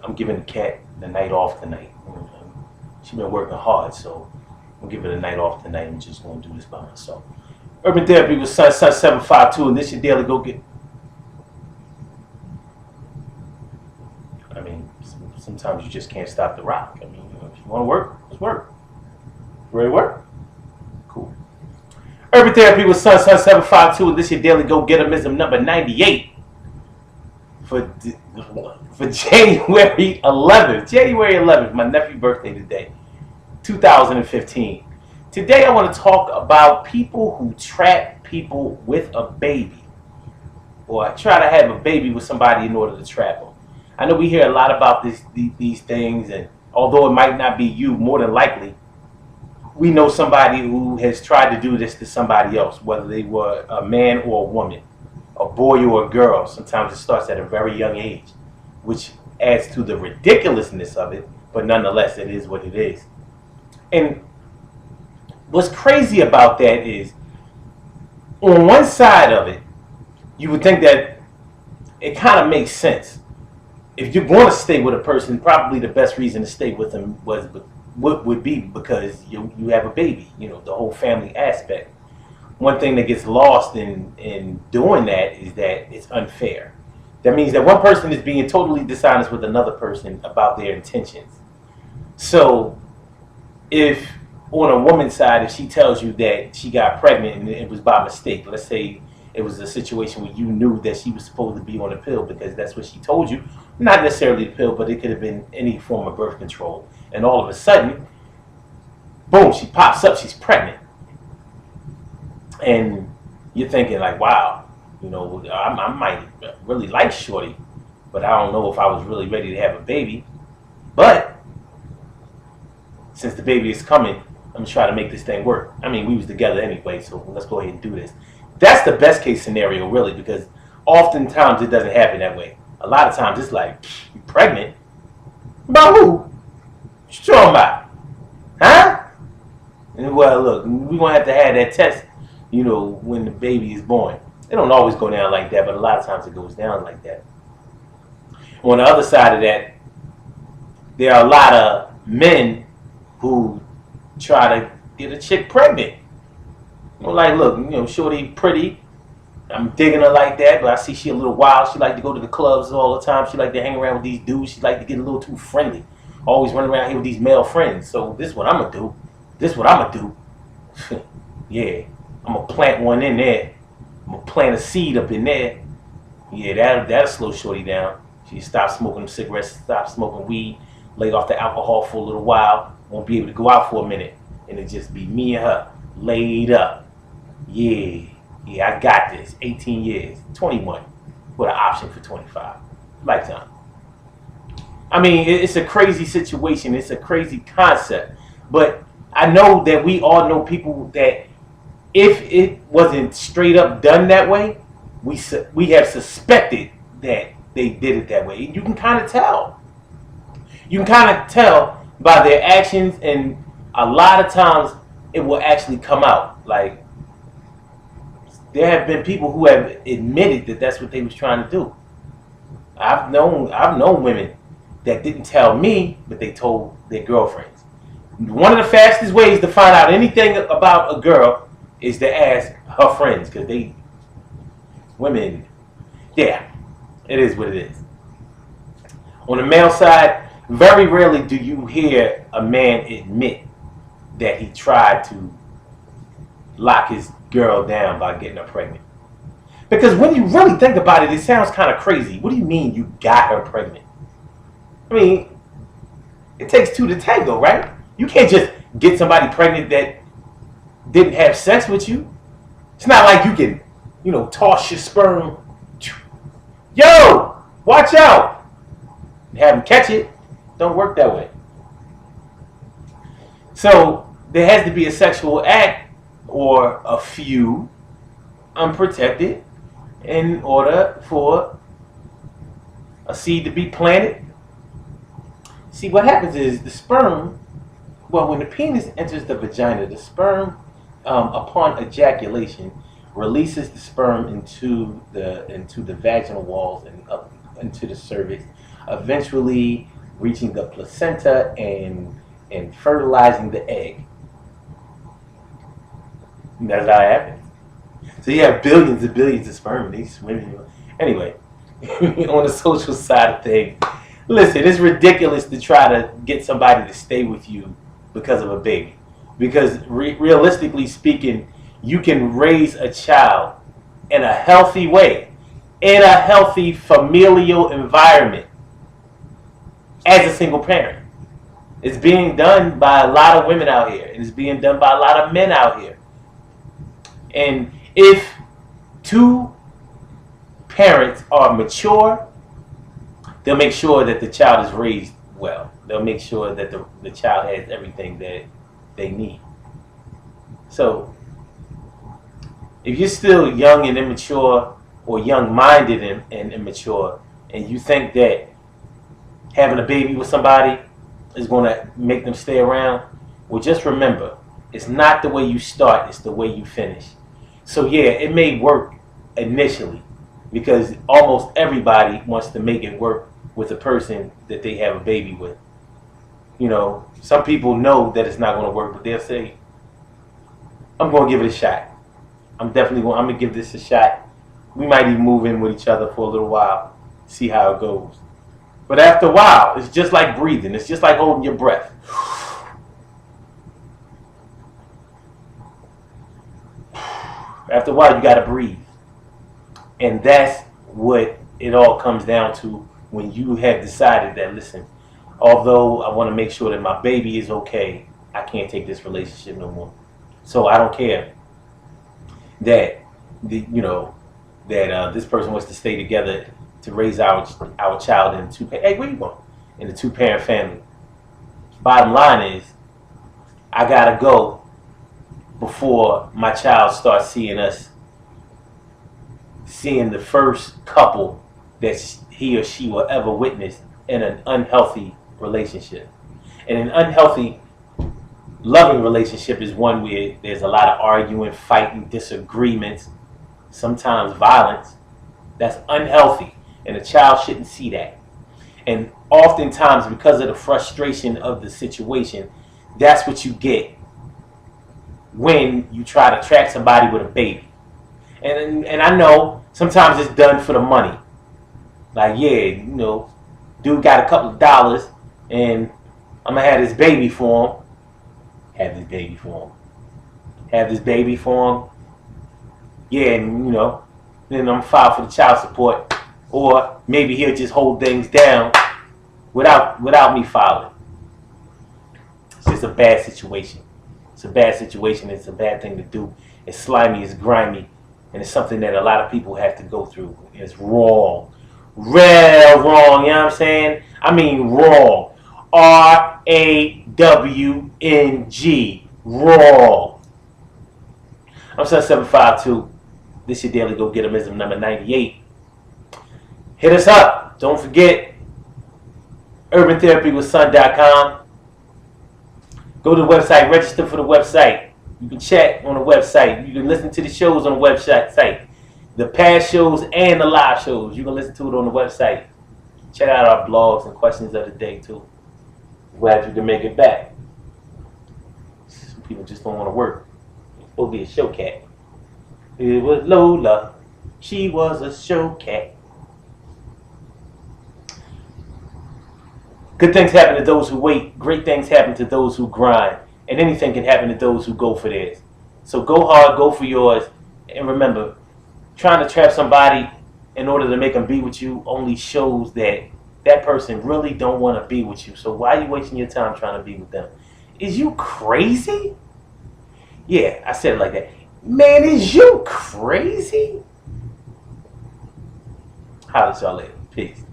I'm giving the cat the night off tonight. She's been working hard, so I'm giving her the night off tonight. I'm just going to do this by myself. Urban Therapy with Sun 752, and this your daily go get. I mean, sometimes you just can't stop the rock. I mean, if you want to work, let's work. Ready to work? Cool. Urban Therapy with Sun 752, and this your daily Gogetemism number 98 for January 11th. January 11th, my nephew's birthday today, 2015. Today I want to talk about people who trap people with a baby, or try to have a baby with somebody in order to trap them. I know we hear a lot about these things, and although it might not be you, more than likely, we know somebody who has tried to do this to somebody else, whether they were a man or a woman, a boy or a girl. Sometimes it starts at a very young age, which adds to the ridiculousness of it, but nonetheless, it is what it is. And what's crazy about that is, on one side of it, you would think that it kind of makes sense. If you're going to stay with a person, probably the best reason to stay with them would be because you have a baby, the whole family aspect. One thing that gets lost in doing that is that it's unfair. That means that one person is being totally dishonest with another person about their intentions. So if on a woman's side, if she tells you that she got pregnant and it was by mistake, let's say it was a situation where you knew that she was supposed to be on a pill because that's what she told you, not necessarily the pill, but it could have been any form of birth control, and all of a sudden, boom, she pops up, she's pregnant. And you're thinking like, wow, I might really like Shorty, but I don't know if I was really ready to have a baby. But since the baby is coming, I'm going to try to make this thing work. I mean, we was together anyway, so let's go ahead and do this. That's the best case scenario, really, because oftentimes it doesn't happen that way. A lot of times it's like, you pregnant? About who? What you talking about? Huh? And well, look, we're going to have that test, when the baby is born. It don't always go down like that, but a lot of times it goes down like that. On the other side of that, there are a lot of men who try to get a chick pregnant. Like, look, Shorty pretty. I'm digging her like that, but I see she a little wild. She like to go to the clubs all the time. She like to hang around with these dudes. She like to get a little too friendly. Always running around here with these male friends. So this is what I'm going to do. This is what I'm going to do. Yeah, I'm going to plant one in there. I'm going to plant a seed up in there. Yeah, that'll slow Shorty down. She stop smoking them cigarettes, stop smoking weed, lay off the alcohol for a little while. Won't be able to go out for a minute. And it just be me and her laid up. Yeah, I got this. 18 years, 21, with an option for 25. Lifetime. I mean, it's a crazy situation. It's a crazy concept. But I know that we all know people that if it wasn't straight up done that way, we have suspected that they did it that way. You can kind of tell. You can kind of tell by their actions, and a lot of times it will actually come out. Like, there have been people who have admitted that that's what they was trying to do. I've known women that didn't tell me, but they told their girlfriends. One of the fastest ways to find out anything about a girl is to ask her friends, because women, yeah, it is what it is. On the male side, very rarely do you hear a man admit that he tried to lock his girl down by getting her pregnant. Because when you really think about it, it sounds kind of crazy. What do you mean you got her pregnant? I mean, it takes two to tango, right? You can't just get somebody pregnant that didn't have sex with you. It's not like you can, toss your sperm. Yo, watch out. And have them catch it. Don't work that way. So there has to be a sexual act or a few unprotected in order for a seed to be planted. See, what happens is the sperm, when the penis enters the vagina, the sperm, upon ejaculation, releases the sperm into the vaginal walls and up into the cervix, eventually reaching the placenta and fertilizing the egg. And that's how it happens. So you have billions and billions of sperm. They swimming. Anyway, on the social side of things, listen, it's ridiculous to try to get somebody to stay with you because of a baby. Because realistically speaking, you can raise a child in a healthy way, in a healthy familial environment, as a single parent. It's being done by a lot of women out here, and it's being done by a lot of men out here. And if two parents are mature, they'll make sure that the child is raised well. They'll make sure that the child has everything that they need. So, if you're still young and immature, or young-minded and immature, and you think that having a baby with somebody is going to make them stay around, well, just remember, it's not the way you start, it's the way you finish. So yeah, it may work initially, because almost everybody wants to make it work with the person that they have a baby with. You know, some people know that it's not going to work, but they'll say, I'm going to give it a shot. I'm going to give this a shot. We might even move in with each other for a little while, see how it goes. But after a while, it's just like breathing. It's just like holding your breath. After a while, you got to breathe. And that's what it all comes down to when you have decided that, listen, although I want to make sure that my baby is okay, I can't take this relationship no more. So I don't care that, this person wants to stay together to raise our child in in a two-parent family. Bottom line is, I gotta go before my child starts seeing the first couple that he or she will ever witness in an unhealthy relationship. And an unhealthy, loving relationship is one where there's a lot of arguing, fighting, disagreements, sometimes violence. That's unhealthy, and a child shouldn't see that. And oftentimes, because of the frustration of the situation, that's what you get when you try to track somebody with a baby. And I know sometimes it's done for the money. Like, yeah, dude got a couple of dollars, and I'm gonna have this baby for him. Have this baby for him. Yeah, and then I'm gonna file for the child support, or maybe he'll just hold things down without me filing. It's just a bad situation. It's a bad situation. It's a bad thing to do. It's slimy. It's grimy, and it's something that a lot of people have to go through. It's wrong, real wrong. You know what I'm saying? I mean wrong. RAWNG. Wrong. I'm Sun 752. This your daily Gogetemism number 98. Hit us up. Don't forget urbantherapywithsun.com. Go to the website. Register for the website. You can chat on the website. You can listen to the shows on the website. The past shows and the live shows. You can listen to it on the website. Check out our blogs and questions of the day too. Glad you can make it back. Some people just don't want to work. It's supposed to be a show cat. It was Lola. She was a show cat. Good things happen to those who wait. Great things happen to those who grind. And anything can happen to those who go for theirs. So go hard, go for yours. And remember, trying to trap somebody in order to make them be with you only shows that that person really don't want to be with you. So why are you wasting your time trying to be with them? Is you crazy? Yeah, I said it like that. Man, is you crazy? Holla at y'all later. Peace.